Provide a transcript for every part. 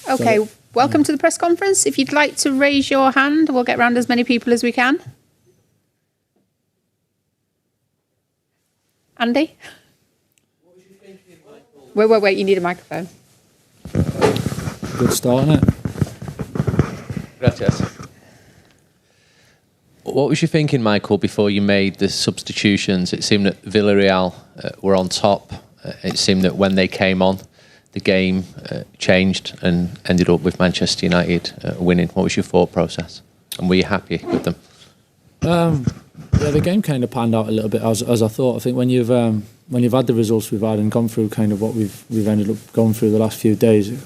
Okay, welcome to the press conference. If you'd like to raise your hand, we'll get round as many people as we can. Andy? What was you thinking, Michael? Wait, you need a microphone. Good start, isn't it? Gracias. What was you thinking, Michael, before you made the substitutions? It seemed that Villarreal were on top. It seemed that when they came on, the game changed and ended up with Manchester United winning. What was your thought process? And were you happy with them? Yeah, the game kind of panned out a little bit as I thought. I think when you've had the results we've had and gone through kind of what we've ended up going through the last few days, it'd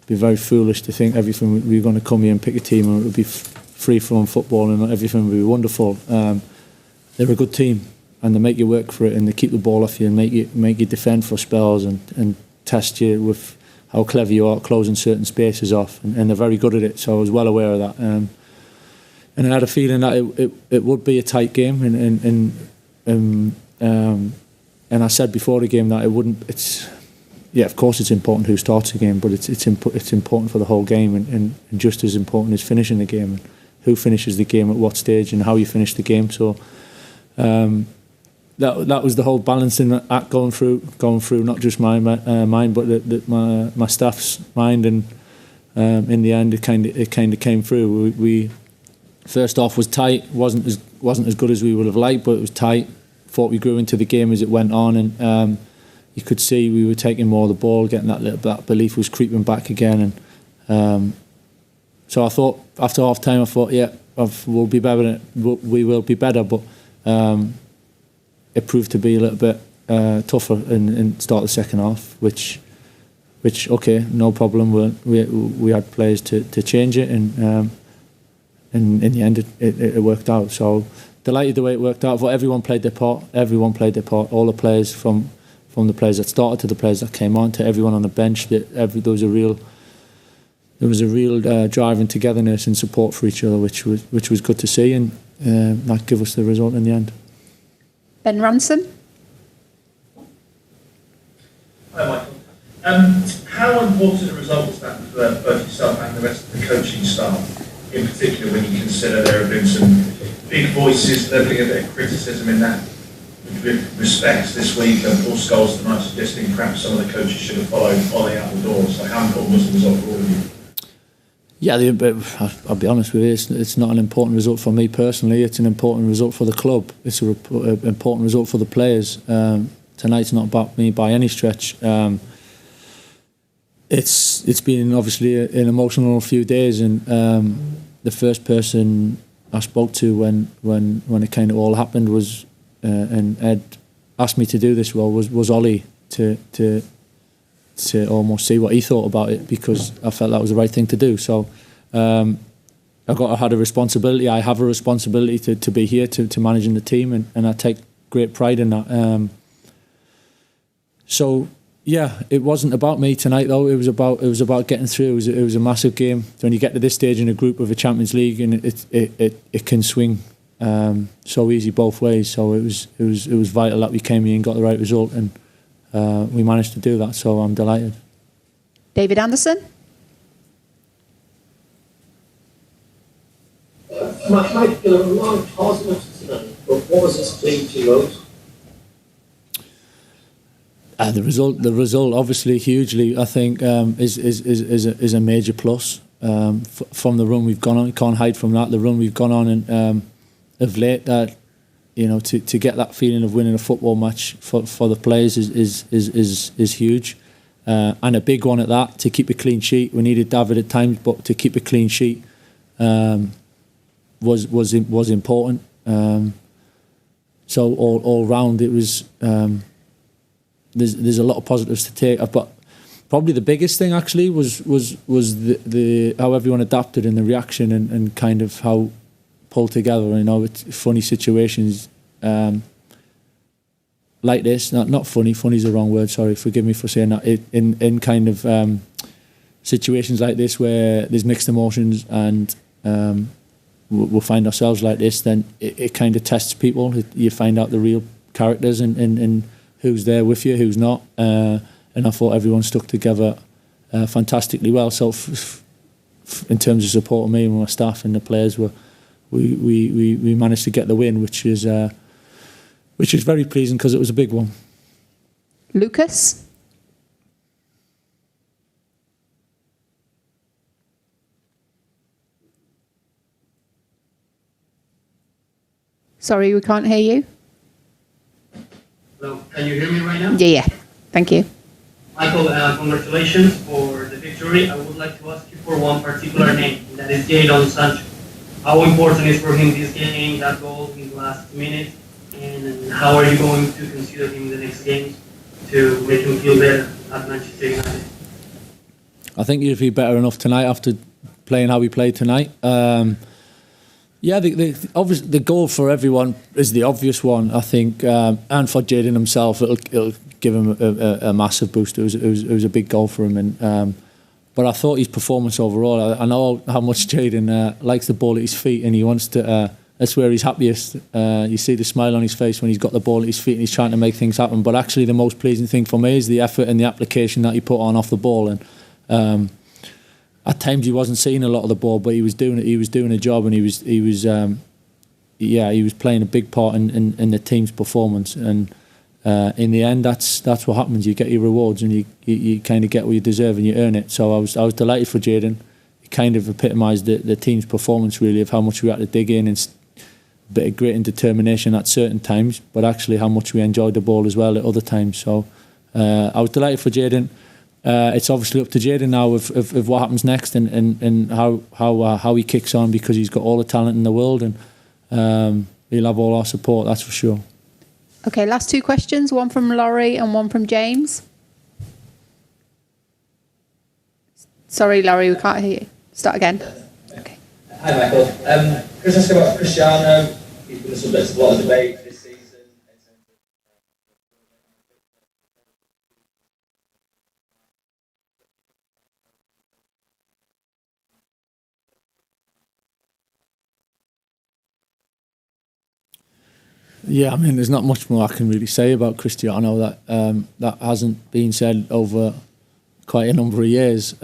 be very foolish to think everything we were going to come here and pick a team and it would be free-flowing football and everything would be wonderful. They're a good team and they make you work for it and they keep the ball off you and make you defend for spells and test you with how clever you are at closing certain spaces off, and they're very good at it. So I was well aware of that, and I had a feeling that it would be a tight game, and I said before the game that it wouldn't. Of course it's important who starts the game, but it's important for the whole game, and just as important is finishing the game, and who finishes the game at what stage, and how you finish the game. So. That was the whole balancing act going through not just my mind but my staff's mind, and in the end it kind of came through. We first off was tight, wasn't as good as we would have liked, but it was tight. Thought we grew into the game as it went on, and you could see we were taking more of the ball, getting that belief was creeping back again, and so I thought after half time we'll be better. We will be better, but. It proved to be a little bit tougher in start the second half, which okay, no problem. We had players to change it, and in the end it worked out. So delighted the way it worked out. I thought everyone played their part. All the players from the players that started to the players that came on to everyone on the bench. There was a real drive and togetherness and support for each other, which was good to see, and that gave us the result in the end. Ben Ransom. Hi, Michael. How important a result was that for both yourself and the rest of the coaching staff, in particular when you consider there have been some big voices levelling a bit of criticism in that respect this week, and Paul Scholes tonight suggesting perhaps some of the coaches should have followed Ollie out the door. So how important was the result for all of you? Yeah, I'll be honest with you, it's not an important result for me personally. It's an important result for the club. It's an important result for the players. Tonight's not about me by any stretch. It's been obviously an emotional few days, and the first person I spoke to when it kind of all happened was, and Ed asked me to do this role, was Ollie to almost see what he thought about it, because I felt that was the right thing to do. So I had a responsibility. I have a responsibility to be here to managing the team, and I take great pride in that. So yeah, it wasn't about me tonight though. It was about getting through. It was a massive game. When you get to this stage in a group of a Champions League, and it can swing so easy both ways. So it was vital that we came here and got the right result, and we managed to do that, so I'm delighted. David Anderson. Mike, there were a lot of positives tonight, but what was displeasing to you most? The result, obviously, hugely, I think, is a major plus. From the run we've gone on, you can't hide from that. The run we've gone on, and of late, that to get that feeling of winning a football match for the players is huge, and a big one at that. To keep a clean sheet, we needed David at times, but to keep a clean sheet was important. So all round, it was. There's a lot of positives to take, but probably the biggest thing actually was the how everyone adapted and the reaction and kind of how pulled together. It's funny situations like this. Not funny. Funny is the wrong word. Sorry, forgive me for saying that. In kind of situations like this where there's mixed emotions and we'll find ourselves like this, then it kind of tests people. You find out the real characters and who's there with you, who's not. And I thought everyone stuck together fantastically well. So in terms of supporting me and my staff and the players, we managed to get the win, which is very pleasing because it was a big one. Lucas? Sorry, we can't hear you. Hello, can you hear me right now? Yeah. Thank you. Michael, congratulations for the victory. I would like to ask you for one particular name, and that is Jadon Sancho. How important is for him this game, that goal in the last minute, and how are you going to consider him in the next games to make him feel better at Manchester United? I think he'll be better enough tonight after playing how we played tonight. Yeah, the goal for everyone is the obvious one, I think, and for Jadon himself, it'll give him a massive boost. It was a big goal for him, and but I thought his performance overall. I know how much Jadon likes the ball at his feet, and he wants to. That's where he's happiest. You see the smile on his face when he's got the ball at his feet and he's trying to make things happen. But actually, the most pleasing thing for me is the effort and the application that he put on off the ball, and. At times he wasn't seeing a lot of the ball, but he was doing it. He was doing a job, and he was playing a big part in the team's performance. And in the end, that's what happens. You get your rewards, and you kind of get what you deserve, and you earn it. So I was delighted for Jadon. He kind of epitomised the team's performance, really, of how much we had to dig in and a bit of grit and determination at certain times, but actually how much we enjoyed the ball as well at other times. So I was delighted for Jadon. It's obviously up to Jadon now of what happens next and how he kicks on, because he's got all the talent in the world, and he'll have all our support, that's for sure. Okay, last two questions, one from Laurie and one from James. Sorry, Laurie, we can't hear you. Start again. Okay. Hi, Michael. Chris asked about Cristiano. He's been the subject of a lot of debate this season. Yeah, I mean, there's not much more I can really say about Cristiano that hasn't been said over quite a number of years.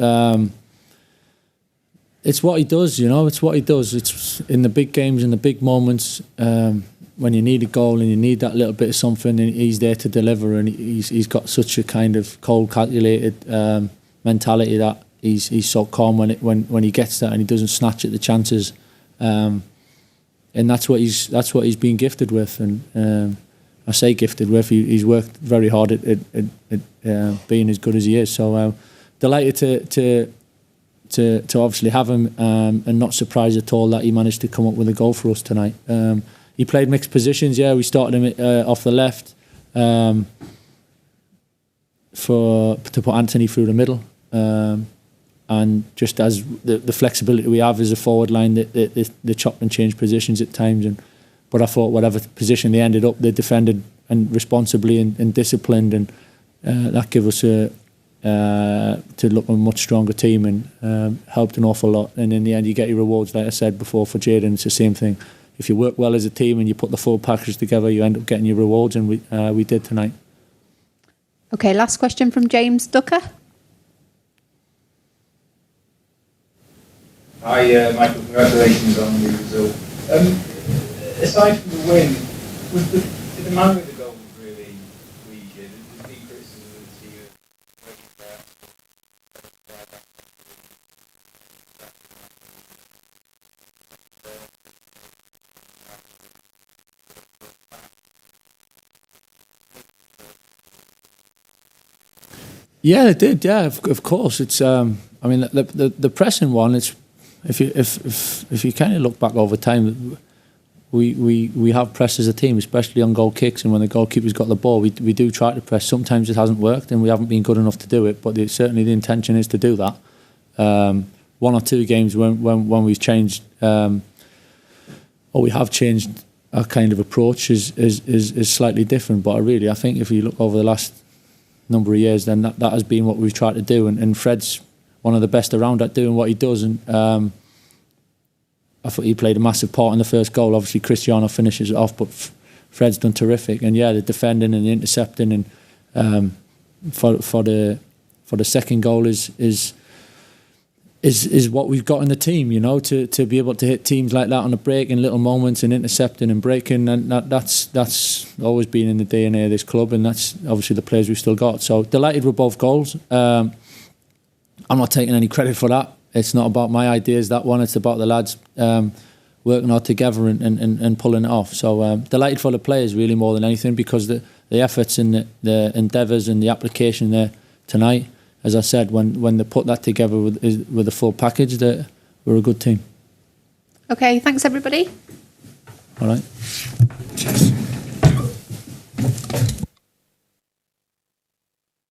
It's what he does, you know. It's what he does. It's in the big games, in the big moments, when you need a goal and you need that little bit of something, and he's there to deliver. And he's got such a kind of cold, calculated mentality that he's so calm when he gets that, and he doesn't snatch at the chances. And that's what he's been gifted with, and I say gifted with. He's worked very hard at being as good as he is. So delighted to obviously have him, and not surprised at all that he managed to come up with a goal for us tonight. He played mixed positions. Yeah, we started him off the left to put Anthony through the middle. And just as the flexibility we have as a forward line, they chop and change positions at times. But I thought whatever position they ended up, they defended and responsibly and disciplined, and that gave us to look a much stronger team, and helped an awful lot. And in the end, you get your rewards, like I said before, for Jadon. It's the same thing. If you work well as a team and you put the full package together, you end up getting your rewards, and we did tonight. Okay, last question from James Ducker. Hi, Michael. Congratulations on the result. Aside from the win, did the man with the goal really please you? There's been criticism of the team. Yeah, it did. Yeah, of course. It's. I mean, the pressing one. It's. If you kind of look back over time, we have pressed as a team, especially on goal kicks, and when the goalkeeper's got the ball, we do try to press. Sometimes it hasn't worked, and we haven't been good enough to do it. But certainly the intention is to do that. One or two games when we've changed, or we have changed our kind of approach is slightly different. But I think if you look over the last number of years, then that has been what we've tried to do, and Fred's one of the best around at doing what he does, and I thought he played a massive part in the first goal. Obviously Cristiano finishes it off, but Fred's done terrific, and yeah, the defending and the intercepting, and for for the second goal is what we've got in the team, you know, to be able to hit teams like that on the break in little moments and intercepting and breaking, and that's always been in the DNA of this club, and that's obviously the players we've still got. So delighted with both goals. I'm not taking any credit for that. It's not about my ideas, that one. It's about the lads working hard together and pulling it off. So delighted for the players really more than anything, because the efforts and the endeavours and the application there tonight, as I said, when they put that together with a full package, that we're a good team. Okay, thanks everybody. All right. Cheers.